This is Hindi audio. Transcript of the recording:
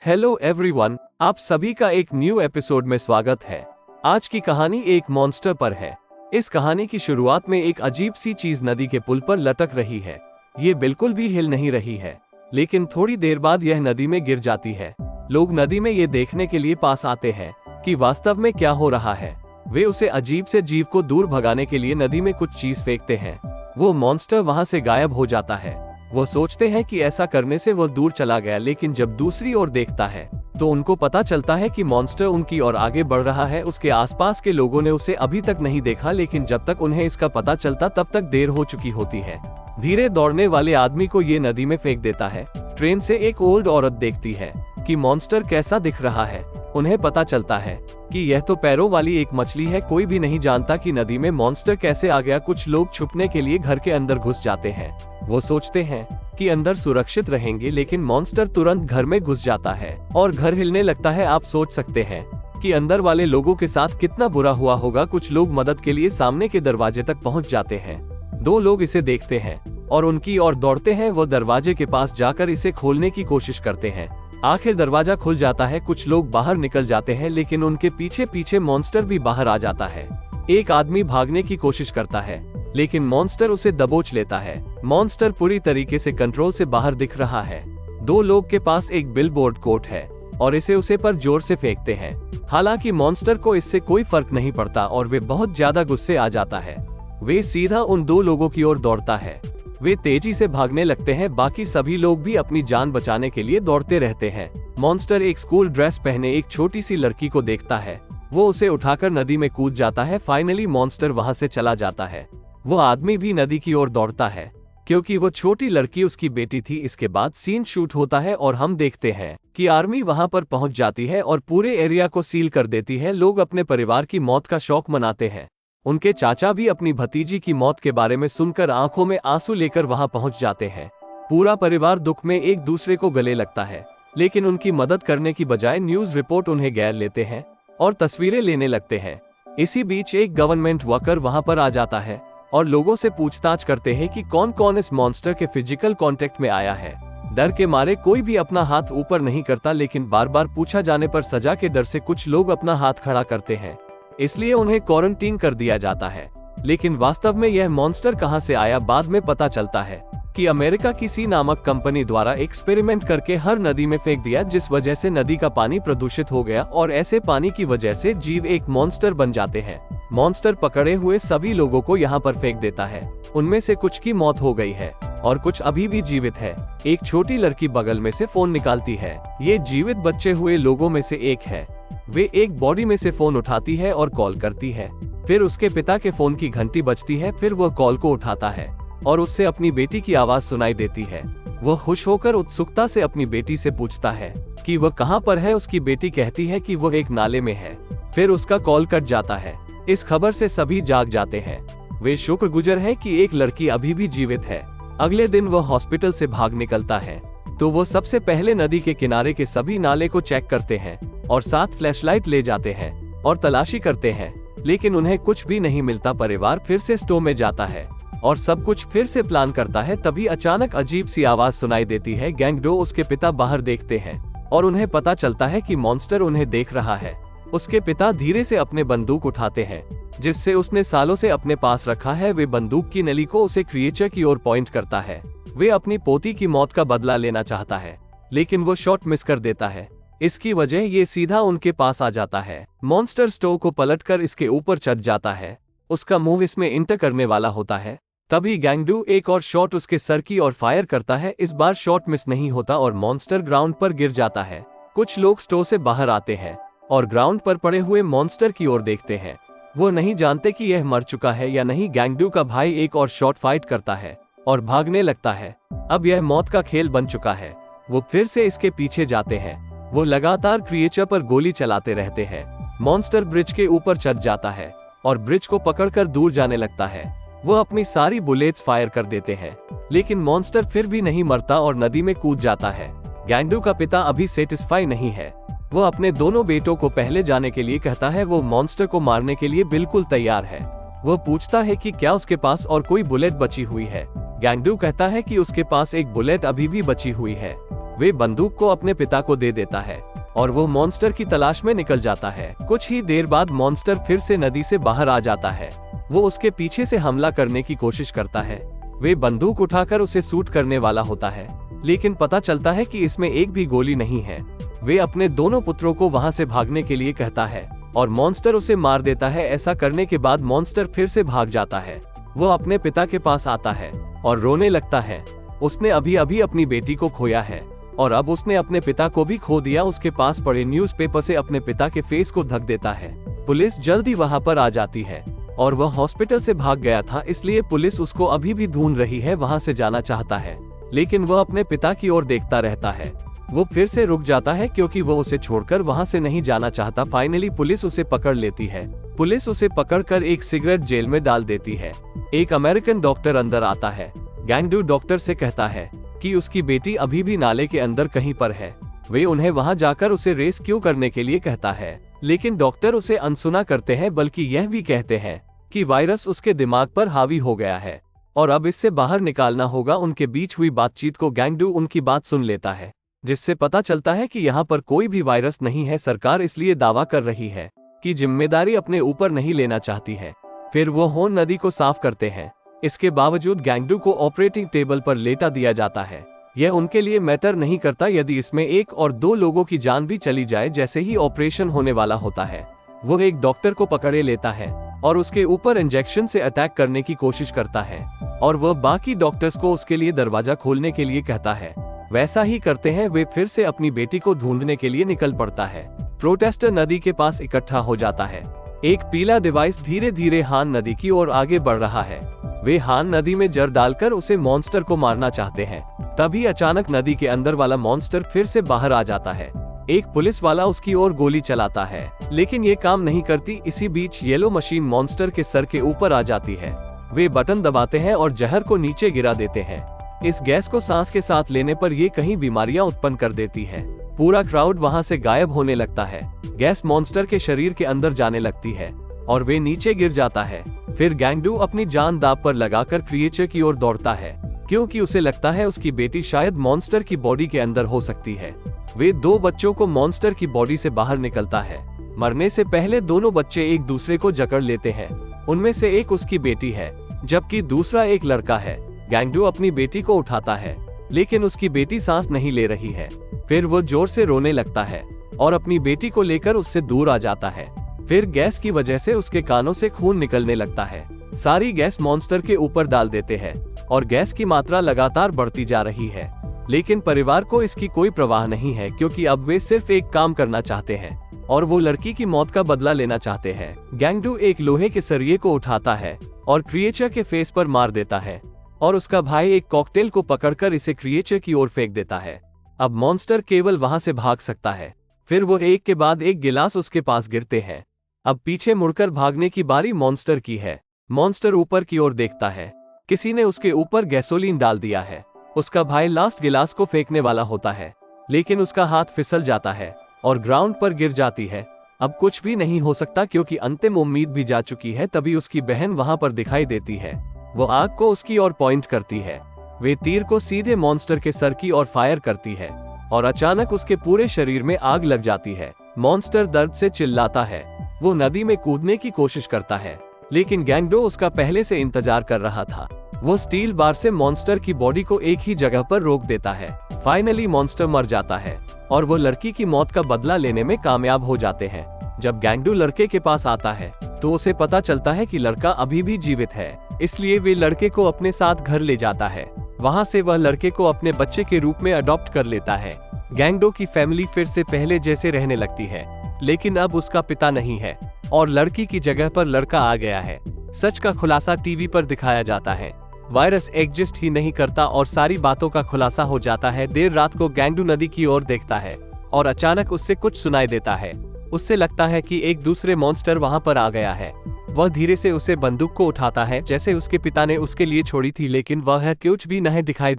हेलो एवरीवन, आप सभी का एक न्यू एपिसोड में स्वागत है। आज की कहानी एक मॉन्स्टर पर है। इस कहानी की शुरुआत में एक अजीब सी चीज नदी के पुल पर लटक रही है। ये बिल्कुल भी हिल नहीं रही है, लेकिन थोड़ी देर बाद यह नदी में गिर जाती है। लोग नदी में ये देखने के लिए पास आते हैं कि वास्तव में क्या हो रहा है। वे उसे अजीब से जीव को दूर भगाने के लिए नदी में कुछ चीज फेंकते हैं। वो मॉन्स्टर वहां से गायब हो जाता है। वो सोचते हैं कि ऐसा करने से वो दूर चला गया, लेकिन जब दूसरी ओर देखता है तो उनको पता चलता है कि मॉन्स्टर उनकी ओर आगे बढ़ रहा है। उसके आसपास के लोगों ने उसे अभी तक नहीं देखा, लेकिन जब तक उन्हें इसका पता चलता तब तक देर हो चुकी होती है। धीरे दौड़ने वाले आदमी को ये नदी में फेंक देता है। ट्रेन से एक ओल्ड औरत देखती है कि मॉन्स्टर कैसा दिख रहा है। उन्हें पता चलता है कि यह तो पैरों वाली एक मछली है। कोई भी नहीं जानता कि नदी में मॉन्स्टर कैसे आ गया। कुछ लोग छुपने के लिए घर के अंदर घुस जाते हैं। वो सोचते हैं कि अंदर सुरक्षित रहेंगे, लेकिन मॉन्स्टर तुरंत घर में घुस जाता है और घर हिलने लगता है। आप सोच सकते हैं कि अंदर वाले लोगों के साथ कितना बुरा हुआ होगा। कुछ लोग मदद के लिए सामने के दरवाजे तक पहुंच जाते हैं। दो लोग इसे देखते हैं और उनकी ओर दौड़ते हैं। वो दरवाजे के पास जाकर इसे खोलने की कोशिश करते हैं। आखिर दरवाजा खुल जाता है। कुछ लोग बाहर निकल जाते हैं, लेकिन उनके पीछे पीछे मॉन्स्टर भी बाहर आ जाता है। एक आदमी भागने की कोशिश करता है, लेकिन मॉन्स्टर उसे दबोच लेता है। मॉन्स्टर पूरी तरीके से कंट्रोल से बाहर दिख रहा है। दो लोग के पास एक बिलबोर्ड कोट है और इसे उसे पर जोर से फेंकते हैं। हालांकि मॉन्स्टर को इससे कोई फर्क नहीं पड़ता और वे बहुत ज्यादा गुस्से आ जाता है। वे सीधा उन दो लोगों की ओर दौड़ता है। वे तेजी से भागने लगते हैं। बाकी सभी लोग भी अपनी जान बचाने के लिए दौड़ते रहते हैं। मॉन्स्टर एक स्कूल ड्रेस पहने एक छोटी सी लड़की को देखता है। वो उसे उठाकर नदी में कूद जाता है। फाइनली मॉन्स्टर वहां से चला जाता है। वो आदमी भी नदी की ओर दौड़ता है, क्योंकि वो छोटी लड़की उसकी बेटी थी। इसके बाद सीन शूट होता है और हम देखते हैं कि आर्मी वहां पर पहुंच जाती है और पूरे एरिया को सील कर देती है। लोग अपने परिवार की मौत का शौक मनाते हैं। उनके चाचा भी अपनी भतीजी की मौत के बारे में सुनकर आंखों में आंसू लेकर वहां पहुंच जाते हैं। पूरा परिवार दुख में एक दूसरे को गले लगता है, लेकिन उनकी मदद करने की बजाय न्यूज रिपोर्ट उन्हें गैर लेते हैं और तस्वीरें लेने लगते हैं। इसी बीच एक गवर्नमेंट वर्कर वहां पर आ जाता है और लोगों से पूछताछ करते हैं कि कौन कौन इस मॉन्स्टर के फिजिकल कांटेक्ट में आया है। डर के मारे कोई भी अपना हाथ ऊपर नहीं करता, लेकिन बार बार पूछा जाने पर सजा के डर से कुछ लोग अपना हाथ खड़ा करते हैं, इसलिए उन्हें क्वारंटीन कर दिया जाता है। लेकिन वास्तव में यह मॉन्स्टर कहां से आया, बाद में पता चलता है कि अमेरिका की सी नामक कंपनी द्वारा एक्सपेरिमेंट करके हर नदी में फेंक दिया, जिस वजह से नदी का पानी प्रदूषित हो गया और ऐसे पानी की वजह से जीव एक मॉन्स्टर बन जाते हैं। मॉन्स्टर पकड़े हुए सभी लोगों को यहाँ पर फेंक देता है। उनमें से कुछ की मौत हो गई है और कुछ अभी भी जीवित है। एक छोटी लड़की बगल में से फोन निकालती है। ये जीवित बचे हुए लोगों में से एक है। वे एक बॉडी में से फोन उठाती है और कॉल करती है। फिर उसके पिता के फोन की घंटी बजती है। फिर वह कॉल को उठाता है और उससे अपनी बेटी की आवाज सुनाई देती है। वह खुश होकर उत्सुकता से अपनी बेटी से पूछता है कि वह कहां पर है। उसकी बेटी कहती है कि वह एक नाले में है। फिर उसका कॉल कट जाता है। इस खबर से सभी जाग जाते हैं। वे शुक्रगुजार हैं कि एक लड़की अभी भी जीवित है। अगले दिन वह हॉस्पिटल से भाग निकलता है, तो वो सबसे पहले नदी के किनारे के सभी नाले को चेक करते हैं और साथ फ्लैशलाइट ले जाते हैं और तलाशी करते हैं, लेकिन उन्हें कुछ भी नहीं मिलता। परिवार फिर से स्टोव में जाता है और सब कुछ फिर से प्लान करता है। तभी अचानक अजीब सी आवाज सुनाई देती है। गैंगडो उसके पिता बाहर देखते हैं और उन्हें पता चलता है कि मॉन्स्टर उन्हें देख रहा है। उसके पिता धीरे से अपने बंदूक उठाते हैं, जिससे उसने सालों से अपने पास रखा है। वे बंदूक की नली को उसे क्रिएचर की ओर पॉइंट करता है। वे अपनी पोती की मौत का बदला लेना चाहता है, लेकिन वो शॉट मिस कर देता है। इसकी वजह ये सीधा उनके पास आ जाता है। मॉन्स्टर स्टोव को पलटकर इसके ऊपर चढ़ जाता है। उसका मुंह इसमें इंटर करने वाला होता है। तभी गैंगडू एक और शॉट उसके सर की ओर फायर करता है। इस बार शॉट मिस नहीं होता और मॉन्स्टर ग्राउंड पर गिर जाता है। कुछ लोग स्टोव से बाहर आते हैं और ग्राउंड पर पड़े हुए मॉन्स्टर की ओर देखते हैं। वो नहीं जानते कि यह मर चुका है या नहीं। गैंगडू का भाई एक और शॉट फाइट करता है और भागने लगता है। अब यह मौत का खेल बन चुका है। वो फिर से इसके पीछे जाते हैं। वो लगातार क्रिएचर पर गोली चलाते रहते हैं। मॉन्स्टर ब्रिज के ऊपर चढ़ जाता है और ब्रिज को पकड़कर दूर जाने लगता है। वो अपनी सारी बुलेट्स फायर कर देते हैं, लेकिन मॉन्स्टर फिर भी नहीं मरता और नदी में कूद जाता है। गैंगडू का पिता अभी सेटिस्फाई नहीं है। वो अपने दोनों बेटों को पहले जाने के लिए कहता है। वो मॉन्स्टर को मारने के लिए बिल्कुल तैयार है। वो पूछता है कि क्या उसके पास और कोई बुलेट बची हुई है। गैंगडू कहता है कि उसके पास एक बुलेट अभी भी बची हुई है। वे बंदूक को अपने पिता को दे देता है और वो मॉन्स्टर की तलाश में निकल जाता है। कुछ ही देर बाद मॉन्स्टर फिर से नदी से बाहर आ जाता है। वो उसके पीछे से हमला करने की कोशिश करता है। वे बंदूक उठाकर उसे शूट करने वाला होता है, लेकिन पता चलता है कि इसमें एक भी गोली नहीं है। वे अपने दोनों पुत्रों को वहां से भागने के लिए कहता है और मॉन्स्टर उसे मार देता है। ऐसा करने के बाद मॉन्स्टर फिर से भाग जाता है। वो अपने पिता के पास आता है और रोने लगता है। उसने अभी अभी अपनी बेटी को खोया है और अब उसने अपने पिता को भी खो दिया। उसके पास पड़े न्यूज़पेपर से अपने पिता के फेस को ढक देता है। पुलिस जल्दी वहां पर आ जाती है और वह हॉस्पिटल से भाग गया था, इसलिए पुलिस उसको अभी भी ढूंढ रही है। वहां से जाना चाहता है, लेकिन वह अपने पिता की ओर देखता रहता है। वो फिर से रुक जाता है क्योंकि वो उसे छोड़कर वहां से नहीं जाना चाहता। फाइनली पुलिस उसे पकड़ लेती है। पुलिस उसे पकड़कर एक सिगरेट जेल में डाल देती है। एक अमेरिकन डॉक्टर अंदर आता है। गैंगडू डॉक्टर से कहता है कि उसकी बेटी अभी भी नाले के अंदर कहीं पर है। वे उन्हें वहां जाकर उसे रेस्क्यू करने के लिए कहता है, लेकिन डॉक्टर उसे अनसुना करते हैं, बल्कि यह भी कहते हैं कि वायरस उसके दिमाग पर हावी हो गया है और अब इससे बाहर निकालना होगा। उनके बीच हुई बातचीत को गैंगडू उनकी बात सुन लेता है, जिससे पता चलता है कि यहाँ पर कोई भी वायरस नहीं है। सरकार इसलिए दावा कर रही है कि जिम्मेदारी अपने ऊपर नहीं लेना चाहती है। फिर वो होन नदी को साफ करते हैं। इसके बावजूद गैंगडू को ऑपरेटिंग टेबल पर लेटा दिया जाता है। यह उनके लिए मैटर नहीं करता यदि इसमें 1 और 2 लोगों की जान भी चली जाए। जैसे ही ऑपरेशन होने वाला होता है, वो एक डॉक्टर को पकड़े लेता है और उसके ऊपर इंजेक्शन से अटैक करने की कोशिश करता है और वह बाकी डॉक्टर्स को उसके लिए दरवाजा खोलने के लिए कहता है। वैसा ही करते हैं। वे फिर से अपनी बेटी को ढूंढने के लिए निकल पड़ता है। प्रोटेस्टर नदी के पास इकट्ठा हो जाता है। एक पीला डिवाइस धीरे धीरे हान नदी की ओर आगे बढ़ रहा है। वे हान नदी में जर डालकर उसे मॉन्स्टर को मारना चाहते हैं। तभी अचानक नदी के अंदर वाला मॉन्स्टर फिर से बाहर आ जाता है। एक पुलिस वाला उसकी ओर गोली चलाता है, लेकिन ये काम नहीं करती। इसी बीच येलो मशीन मॉन्स्टर के सर के ऊपर आ जाती है। वे बटन दबाते हैं और जहर को नीचे गिरा देते हैं। इस गैस को सांस के साथ लेने पर ये कई बीमारियां उत्पन्न कर देती है। पूरा क्राउड वहां से गायब होने लगता है। गैस मॉन्स्टर के शरीर के अंदर जाने लगती है और वे नीचे गिर जाता है। फिर गैंगडू अपनी जान दांव पर लगाकर क्रिएचर की ओर दौड़ता है, क्योंकि उसे लगता है उसकी बेटी शायद मॉन्स्टर की बॉडी के अंदर हो सकती है। वे 2 बच्चों को मॉन्स्टर की बॉडी से बाहर निकलता है। मरने से पहले दोनों बच्चे एक दूसरे को जकड़ लेते हैं। उनमें से एक उसकी बेटी है, जबकि दूसरा एक लड़का है। गैंगडू अपनी बेटी को उठाता है, लेकिन उसकी बेटी सांस नहीं ले रही है। फिर वो जोर से रोने लगता है और अपनी बेटी को लेकर उससे दूर आ जाता है। फिर गैस की वजह से उसके कानों से खून निकलने लगता है। सारी गैस मॉन्स्टर के ऊपर डाल देते हैं और गैस की मात्रा लगातार बढ़ती जा रही है। लेकिन परिवार को इसकी कोई परवाह नहीं है, क्योंकि अब वे सिर्फ एक काम करना चाहते हैं और वो लड़की की मौत का बदला लेना चाहते हैं। गैंगडू एक लोहे के सरिये को उठाता है और क्रिएचर के फेस पर मार देता है और उसका भाई एक कॉकटेल को पकड़कर इसे क्रिएचर की ओर फेंक देता है। अब मॉन्स्टर केवल वहां से भाग सकता है। फिर वो एक के बाद एक गिलास उसके पास गिरते हैं। अब पीछे मुड़कर भागने की बारी मॉन्स्टर की है। मॉन्स्टर ऊपर की ओर देखता है। किसी ने उसके ऊपर गैसोलीन डाल दिया है। उसका भाई लास्ट गिलास को फेंकने वाला होता है, लेकिन उसका हाथ फिसल जाता है और ग्राउंड पर गिर जाती है। अब कुछ भी नहीं हो सकता, क्योंकि अंतिम उम्मीद भी जा चुकी है। तभी उसकी बहन वहां पर दिखाई देती है। वो आग को उसकी ओर पॉइंट करती है। वे तीर को सीधे मॉन्स्टर के सर की ओर फायर करती है और अचानक उसके पूरे शरीर में आग लग जाती है। मॉन्स्टर दर्द से चिल्लाता है। वो नदी में कूदने की कोशिश करता है, लेकिन गैंगडो उसका पहले से इंतजार कर रहा था। वो स्टील बार से मॉन्स्टर की बॉडी को एक ही जगह पर रोक देता है। फाइनली मॉन्स्टर मर जाता है और वो लड़की की मौत का बदला लेने में कामयाब हो जाते हैं। जब गैंगडू लड़के के पास आता है तो उसे पता चलता है कि लड़का अभी भी जीवित है, इसलिए वे लड़के को अपने साथ घर ले जाता है। वहां से वह लड़के को अपने बच्चे के रूप में अडॉप्ट कर लेता है। गैंगडो की फैमिली फिर से पहले जैसे रहने लगती है, लेकिन अब उसका पिता नहीं है और लड़की की जगह पर लड़का आ गया है। सच का खुलासा टीवी पर दिखाया जाता है। वायरस एग्जिस्ट ही नहीं करता और सारी बातों का खुलासा हो जाता है। देर रात को गैंगडू नदी की ओर देखता है और अचानक उससे कुछ सुनाई देता है। उससे लगता है कि एक दूसरे मॉन्स्टर वहां पर आ गया है। वह धीरे से उसे बंदूक को उठाता है, जैसे उसके पिता ने उसके लिए छोड़ी थी, लेकिन वह कुछ भी नहीं दिखाई